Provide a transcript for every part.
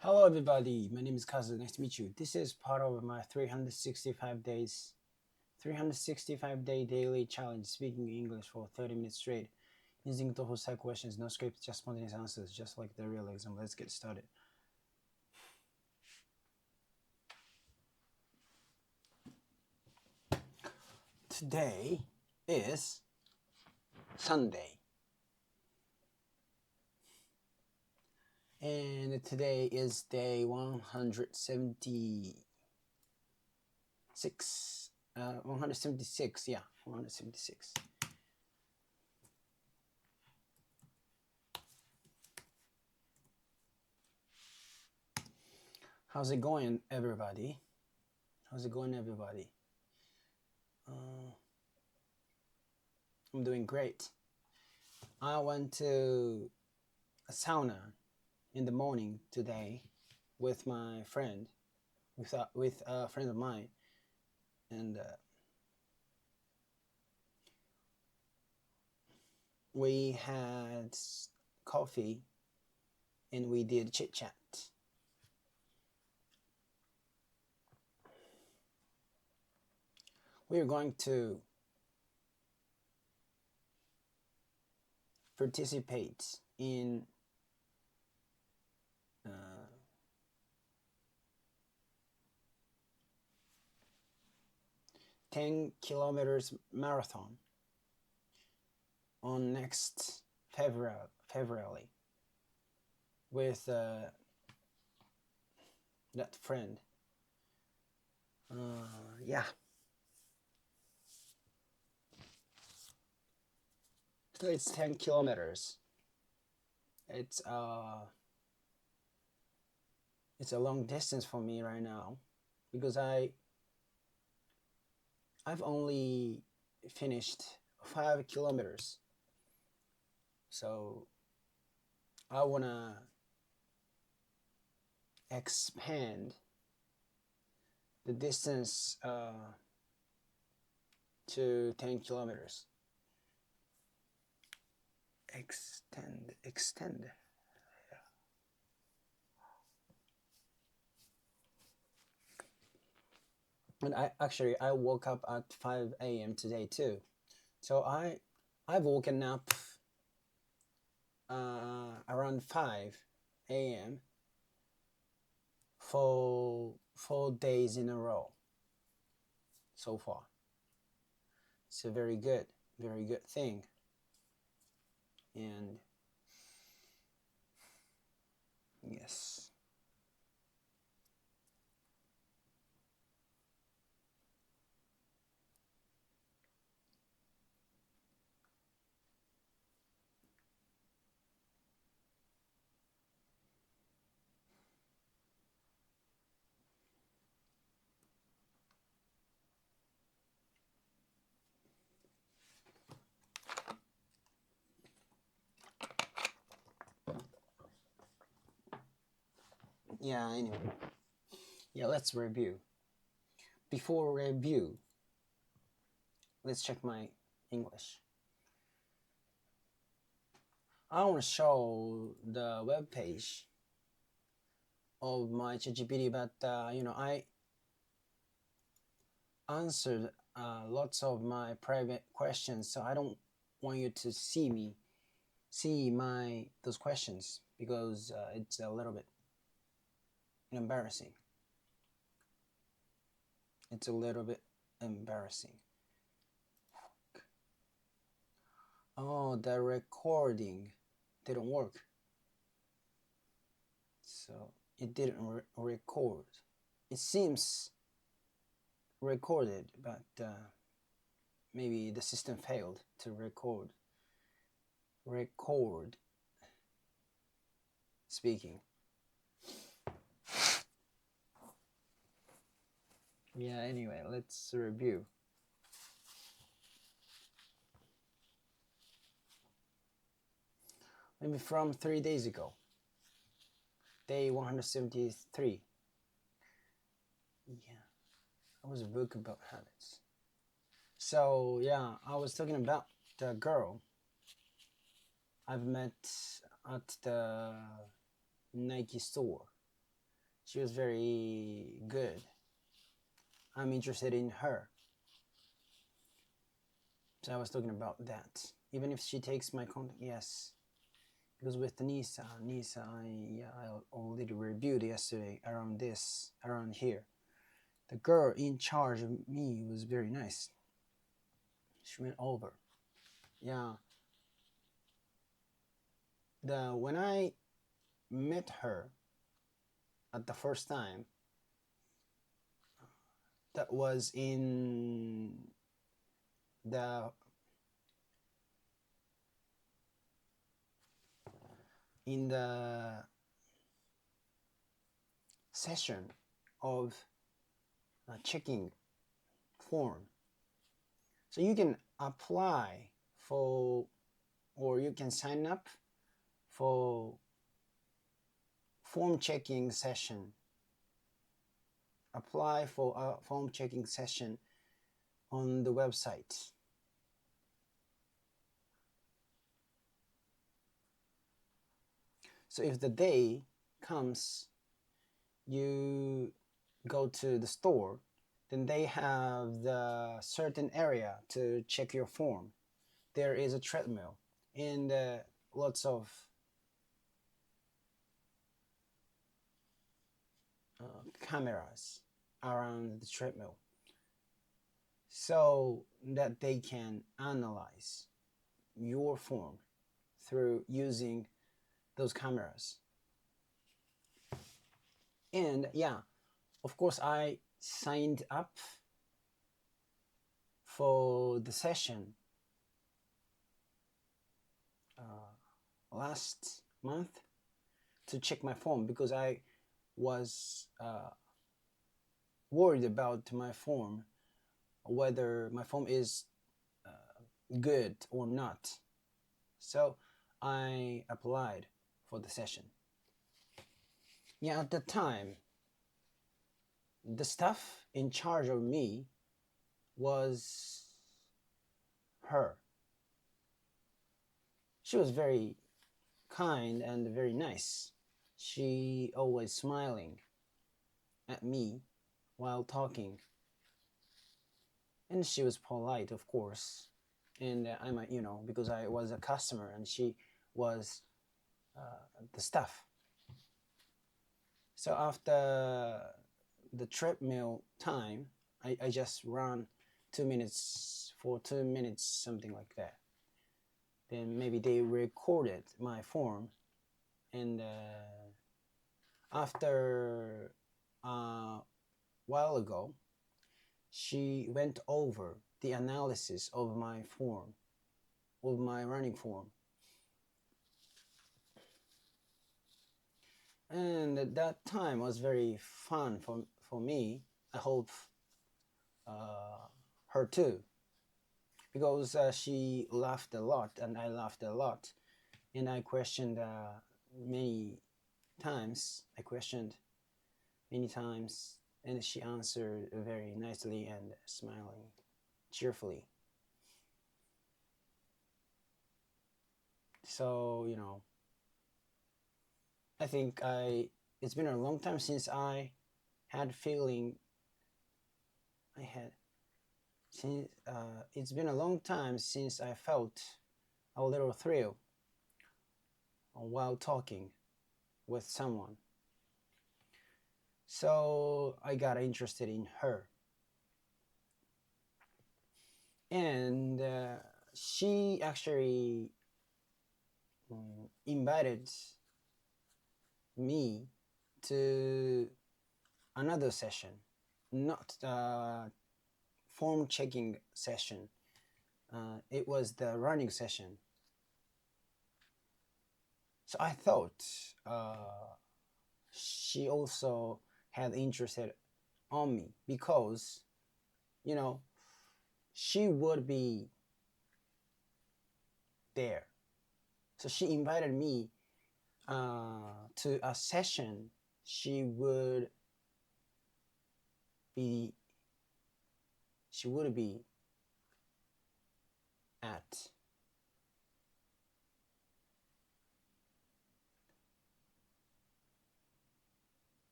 Hello everybody, my name is Kazu, nice to meet you. This is part of my 365 day daily challenge speaking English for 30 minutes straight using total set questions, no script, just spontaneous answers, just like the real exam. Let's get started. Today is Sunday. And today is day 176. 176, yeah, 176. How's it going, everybody? How's it going, everybody? I'm doing great. I went to a sauna in the morning today with my friend, with a friend of mine, and we had coffee and we did chit chat. We are going to participate in 10 kilometers marathon on next February with that friend. Yeah. So it's 10 kilometers. It's a long distance for me right now because I've only finished 5 kilometers. So I wanna expand the distance to 10 kilometers. Extend. And I woke up at 5 a.m. today too. So I've woken up around 5 a.m. for 4 days in a row so far. It's a very good thing. And yes. Yeah, anyway. Yeah, let's review. Before review, let's check my English. I want to show the web page of my ChatGPT, but I answered lots of my private questions, so I don't want you to see those questions because it's a little bit embarrassing. It's a little bit embarrassing. Oh, the recording didn't work. So it didn't record. It seems recorded, but maybe the system failed to record speaking. Yeah, anyway, let's review. Maybe from 3 days ago, day 173. Yeah, I was a book about habits. So yeah, I was talking about the girl I've met at the Nike store. She was very good. I'm interested in her. So I was talking about that. Even if she takes my contact, yes. Because with Nisa, I already reviewed yesterday around here. The girl in charge of me was very nice. She went over. Yeah. When I met her at the first time, that was the in the session of checking form. So you can apply for, or you can sign up for form checking session. Apply for a form checking session on the website. So if the day comes, you go to the store, then they have the certain area to check your form. There is a treadmill and lots of cameras around the treadmill so that they can analyze your form through using those cameras. And yeah, of course, I signed up for the session last month to check my form because I was worried about my form, whether my form is good or not. So I applied for the session. Yeah, at the time, the staff in charge of me was her. She was very kind and very nice. She always smiling at me while talking. And she was polite, of course. And I'm, because I was a customer and she was the staff. So after the treadmill time, I just ran 2 minutes, for 2 minutes, something like that. Then maybe they recorded my form, and after a while ago, she went over the analysis of my form, of my running form. And that time was very fun for me. I hope her too, because she laughed a lot and I laughed a lot, and I questioned many times. And she answered very nicely and smiling cheerfully. So I think it's been a long time since I had feeling I had since it's been a long time since I felt a little thrill while talking with someone. So I got interested in her, and she actually invited me to another session, not form checking session. It was the running session. So I thought she also had interested on me because she would be there. So she invited me to a session she would be at.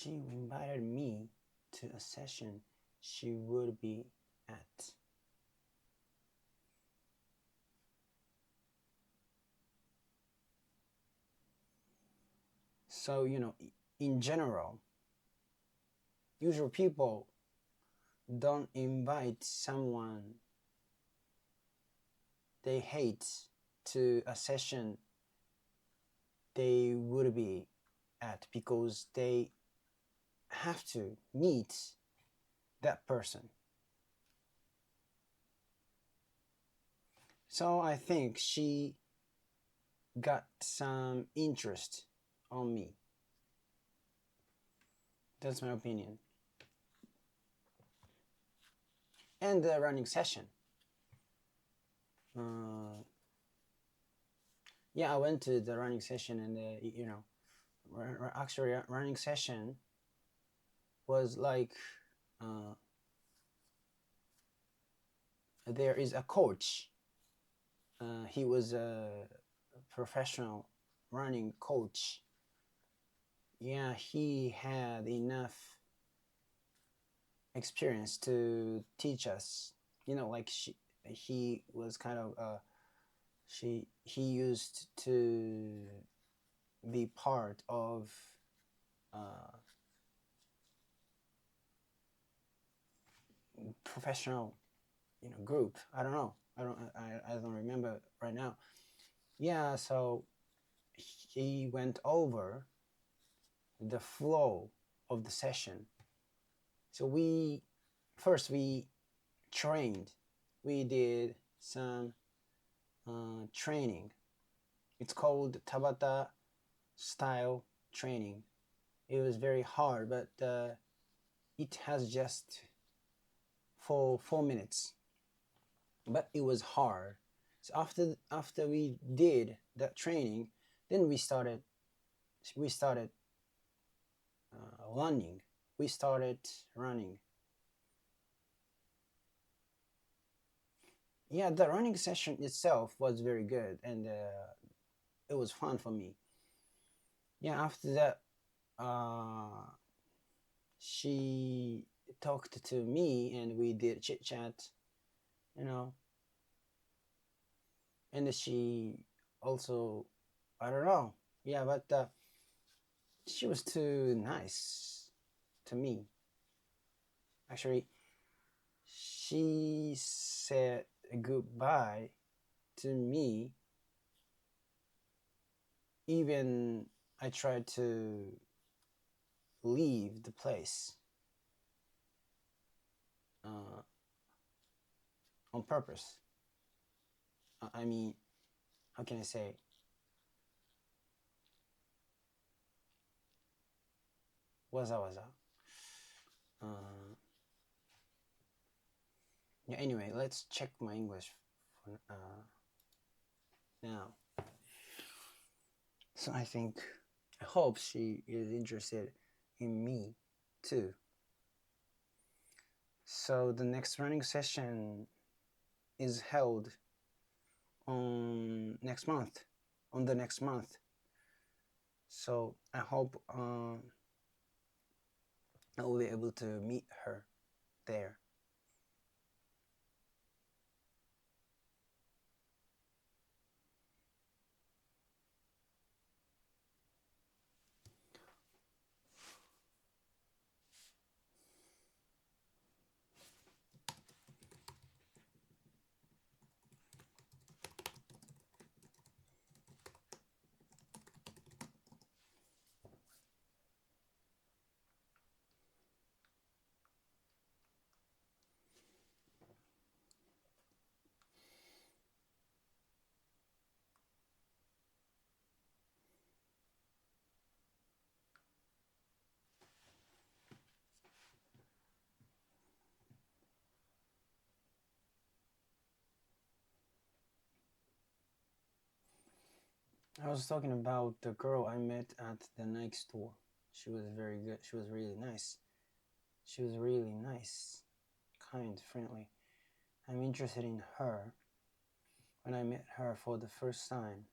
she invited me to a session she would be at. So, in general, usual people don't invite someone they hate to a session they would be at because they have to meet that person. So I think she got some interest on me. That's my opinion. And the running session. Yeah, I went to the running session, and actually, running session was like there is a coach. He was a professional running coach. Yeah, he had enough experience to teach us. Like he was kind of he used to be part of professional group. I don't know. I don't remember right now. Yeah, so he went over the flow of the session. So we trained. We did some training. It's called Tabata style training. It was very hard, but it has just for 4 minutes. But it was hard. So after we did that training, then we started running. We started running. Yeah, the running session itself was very good, and it was fun for me. Yeah, after that, she talked to me, and we did chit chat, and she also, I don't know, yeah, but she was too nice to me. Actually, she said goodbye to me. Even I tried to leave the place on purpose. I mean, how can I say? Waza waza. Yeah. Anyway, let's check my English for, now. So I hope she is interested in me too. So the next running session is held on the next month. So I hope I will be able to meet her there. I was talking about the girl I met at the Nike store. She was very good. She was really nice. Kind, friendly. I'm interested in her when I met her for the first time.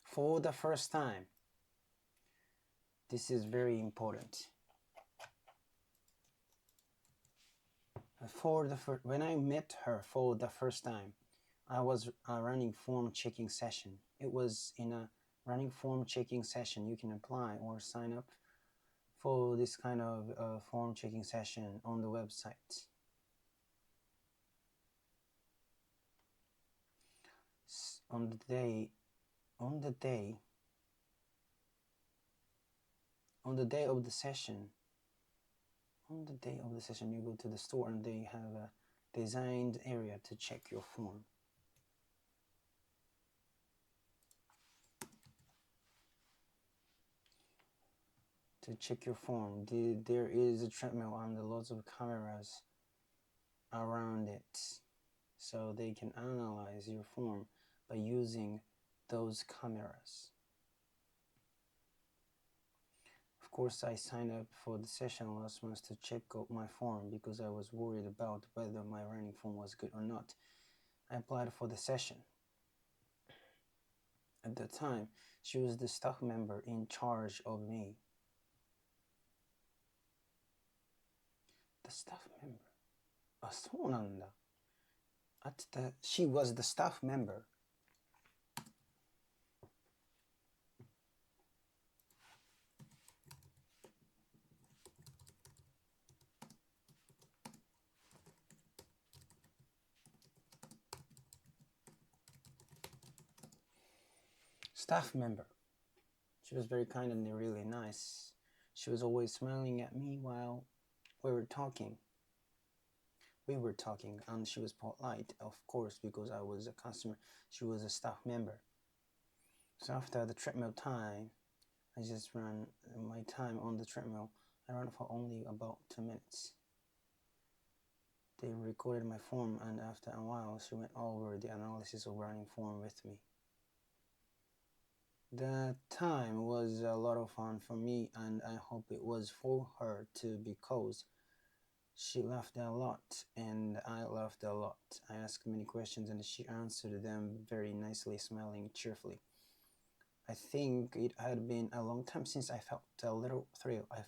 For the first time. This is very important. When I met her for the first time, I was running form checking session. It was in a running form checking session. You can apply or sign up for this kind of form checking session on the website. On the day of the session, you go to the store and they have a designed area to check your form. To check your form, there is a treadmill and lots of cameras around it, so they can analyze your form by using those cameras. Of course, I signed up for the session last month to check out my form because I was worried about whether my running form was good or not. I applied for the session. At the time, she was the staff member in charge of me. The staff member? あ、そうなんだ。She was the staff member. Staff member. She was very kind and really nice. She was always smiling at me while we were talking. And she was polite, of course, because I was a customer. She was a staff member. So after the treadmill time, I just ran my time on the treadmill. I ran for only about 2 minutes. They recorded my form, and after a while, she went over the analysis of running form with me. The time was a lot of fun for me, and I hope it was for her too, because she laughed a lot and I laughed a lot. I asked many questions and she answered them very nicely, smiling cheerfully. I think it had been a long time since I felt a little thrill. I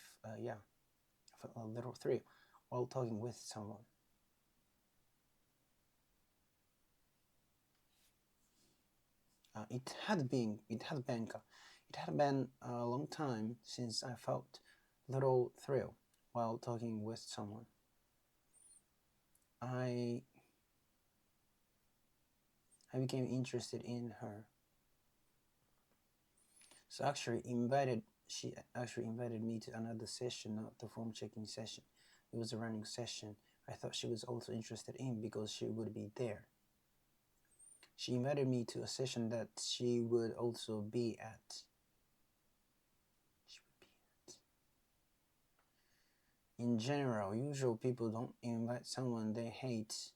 felt a little thrill while talking with someone. It had been a long time since I felt little thrill while talking with someone. I became interested in her. She actually invited me to another session, not the form checking session. It was a running session. I thought she was also interested in because she would be there. She invited me to a session that she would also be at. In general, usual people don't invite someone they hate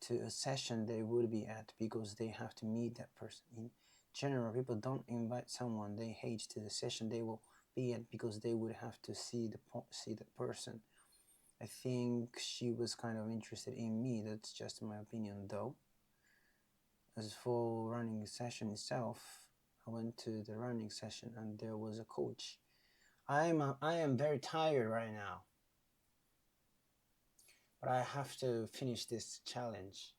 to a session they would be at because they have to meet that person. In general, people don't invite someone they hate to the session they will be at because they would have to see the person. I think she was kind of interested in me. That's just my opinion, though. As for running session itself, I went to the running session and there was a coach. I am very tired right now, but I have to finish this challenge.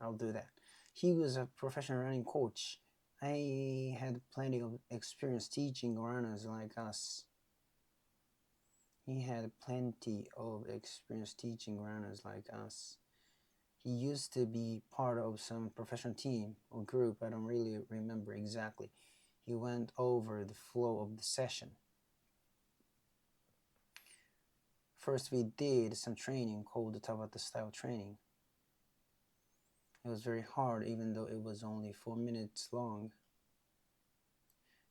I'll do that. He was a professional running coach. I had plenty of experience teaching runners like us. He had plenty of experience teaching runners like us. He used to be part of some professional team or group. I don't really remember exactly. He went over the flow of the session. First, we did some training called the Tabata style training. It was very hard, even though it was only 4 minutes long.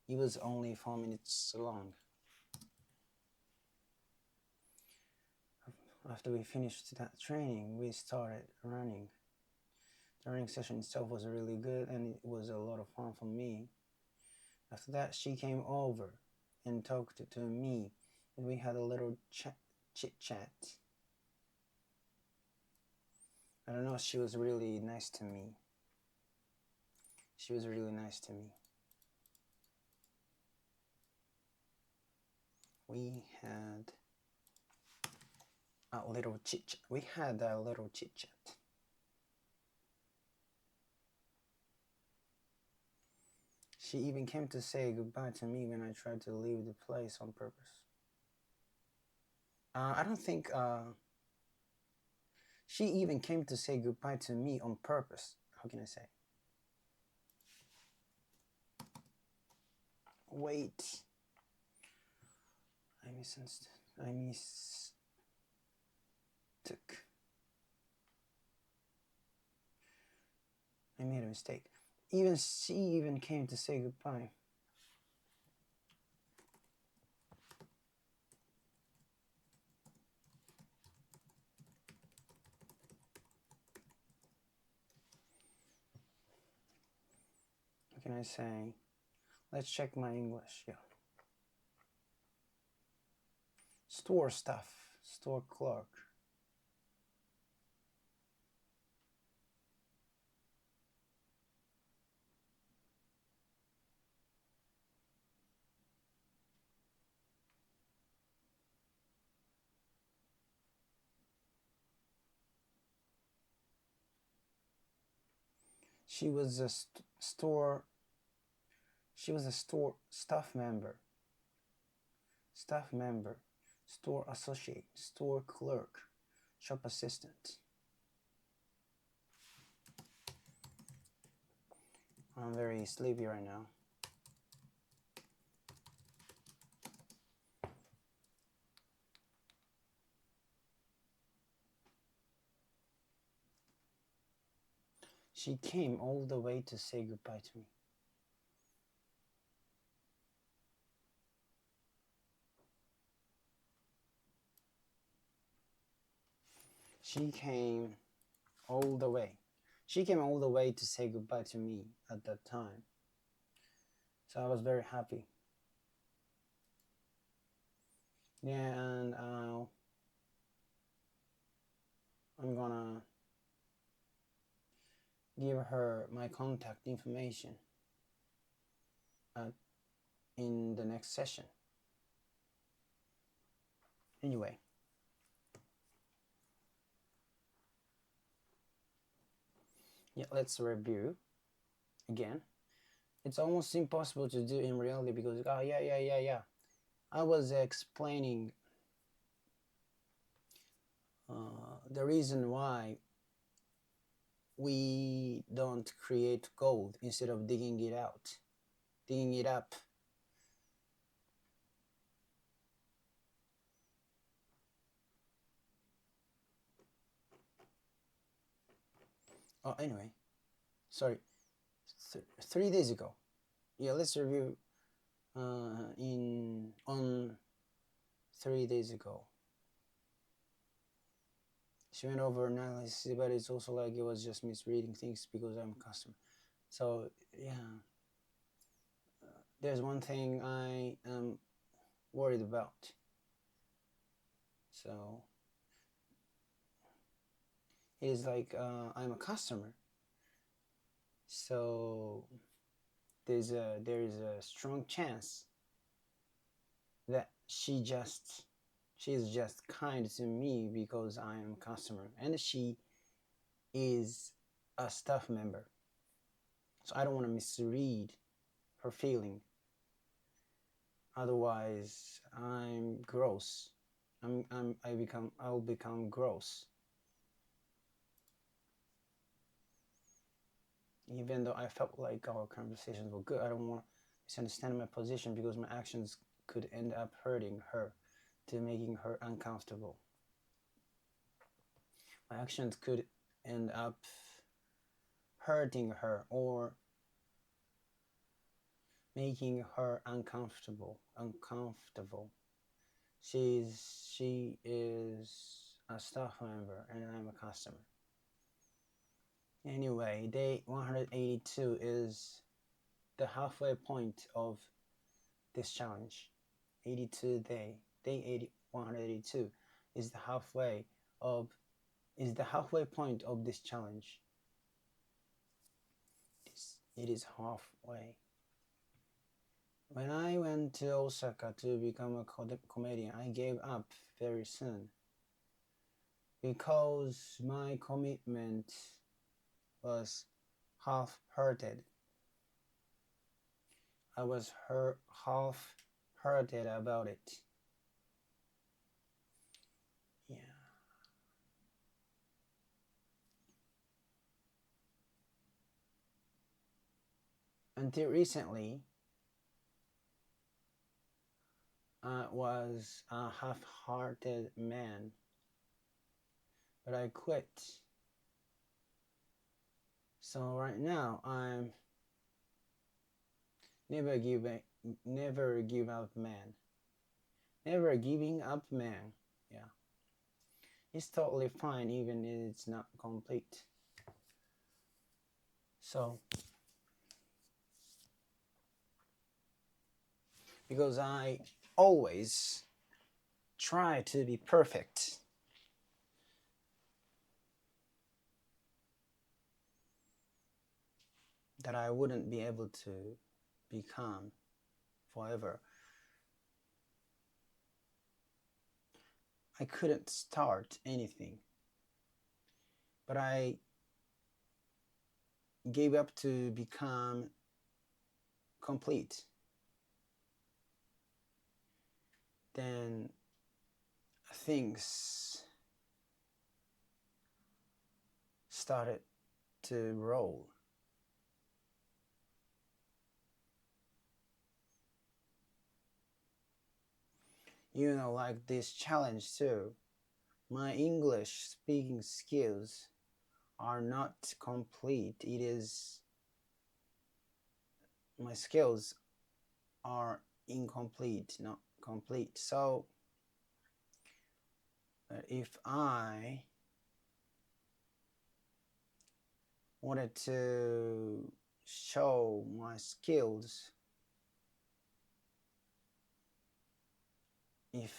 It was only 4 minutes long. After we finished that training, we started running. The running session itself was really good and it was a lot of fun for me. After that, she came over and talked to me and we had a little chit-chat. I don't know, she was really nice to me. we had a little chit chat. We had a little chit chat. She even came to say goodbye to me when I tried to leave the place on purpose. I don't think she even came to say goodbye to me on purpose. How can I say? Wait. I misunderstood. I mistook. I made a mistake. She even came to say goodbye. What can I say? Let's check my English. Yeah. Store staff, store clerk. She was a store staff member, store associate, store clerk, shop assistant. I'm very sleepy right now. She came all the way to say goodbye to me. She came all the way. She came all the way to say goodbye to me at that time. So I was very happy. Yeah, and I'm gonna give her my contact information in the next session. Anyway. Yeah, let's review again. It's almost impossible to do in reality because, yeah. I was explaining the reason why we don't create gold instead of digging it up. Oh, anyway, sorry, 3 days ago. Yeah, let's review on 3 days ago. She went over analysis, but it's also like it was just misreading things because I'm a customer. So yeah, there's one thing I am worried about. So it is like I'm a customer. So there is a strong chance that she is just kind to me because I am a customer, and she is a staff member. So I don't want to misread her feeling. Otherwise, I'm gross. I'll become gross. Even though I felt like our conversations were good, I don't want to misunderstand my position because my actions could end up hurting her, to making her uncomfortable. My actions could end up hurting her or making her uncomfortable. She is a staff member and I'm a customer. Anyway, day 182 is the halfway point of this challenge. 82 day 182 is the halfway point of this challenge. It is halfway. When I went to Osaka to become a comedian, I gave up very soon because my commitment was half-hearted. I was half-hearted about it. Yeah. Until recently, I was a half-hearted man, but I quit. So right now, I'm never give up man. Never giving up man. Yeah. It's totally fine even if it's not complete. So because I always try to be perfect, that I wouldn't be able to become forever. I couldn't start anything, but I gave up to become complete. Then things started to roll. You know, like this challenge too. My English speaking skills are not complete. It is my skills are incomplete, not complete. So if I wanted to show my skills, if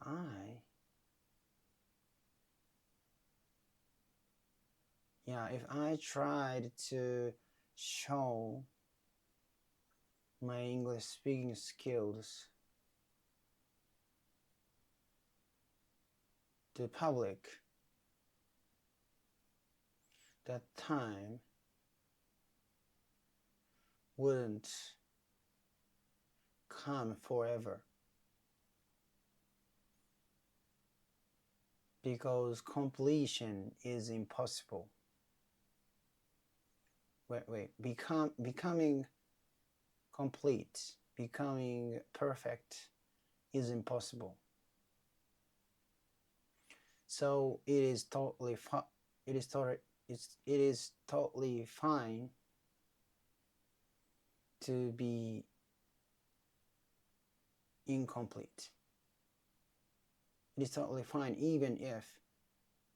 I if I tried to show my English speaking skills to public, that time wouldn't come forever, because completion is impossible. Becoming complete, becoming perfect is impossible. So it is totally fine to be incomplete. It is totally fine even if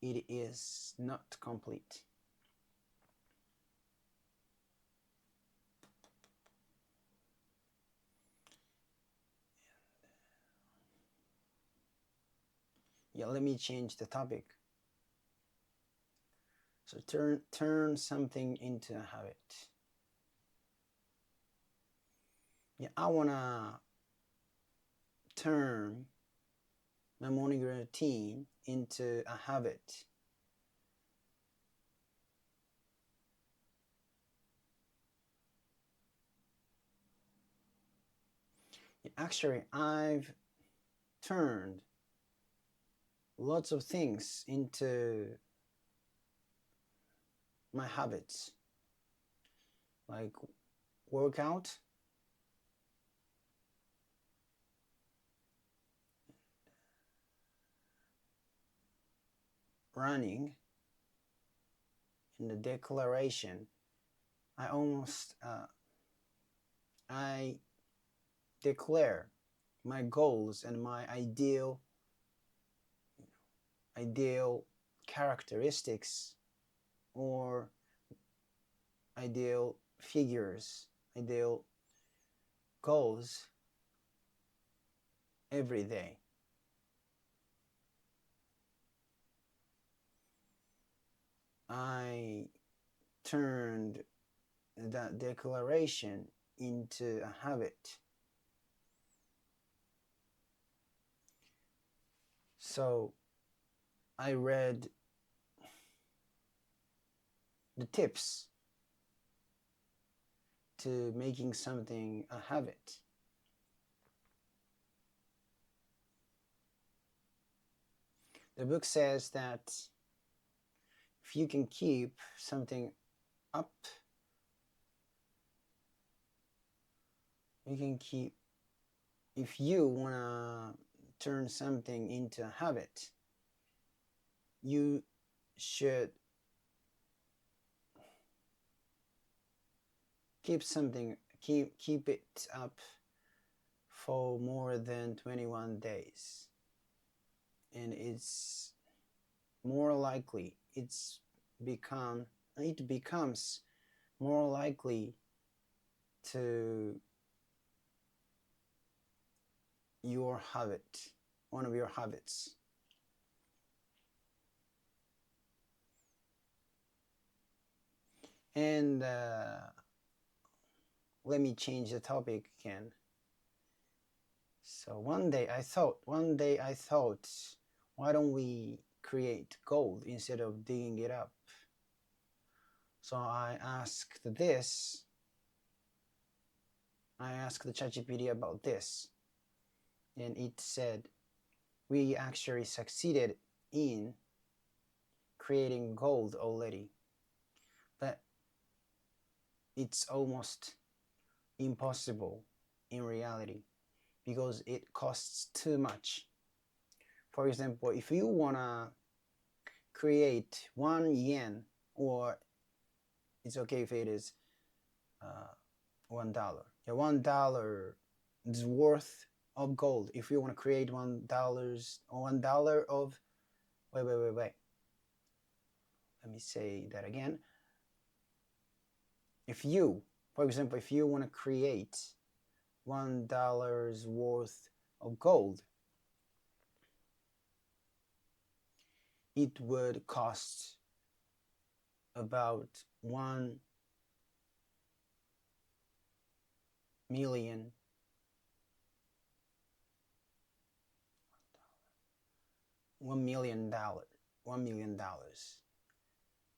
it is not complete. Yeah, let me change the topic. So turn something into a habit. Yeah, I wanna turn my morning routine into a habit. Actually, I've turned lots of things into my habits, like workout, running, and the declaration. I declare my goals and my ideal characteristics or ideal figures, ideal goals every day. I turned that declaration into a habit. So I read the tips to making something a habit. The book says that if you can keep something up, you can keep, if you want to turn something into a habit, you should keep it up for more than 21 days, and it's more likely it becomes more likely to your habit, one of your habits. And let me change the topic again. So one day I thought, why don't we create gold instead of digging it up? So I asked the ChatGPT about this, and it said we actually succeeded in creating gold already, but it's almost impossible in reality because it costs too much. For example, if you wanna create 1 yen, or it's okay if it is $1. Yeah, $1 is worth of gold. If you want to create $1 of wait. Let me say that again. If you, for example, if you want to create $1 worth of gold, it would cost about 1 million $1 million.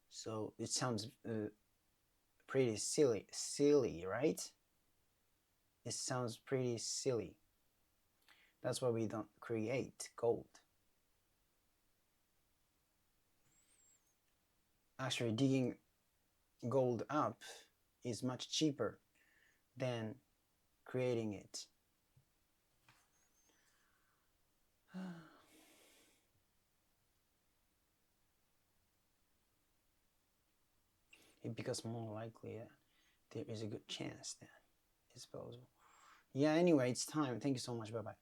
So it sounds pretty silly, right? It sounds pretty silly. That's why we don't create gold. Actually, digging gold up is much cheaper than creating it. It becomes more likely that there is a good chance that it's possible. Yeah, anyway, it's time. Thank you so much. Bye bye.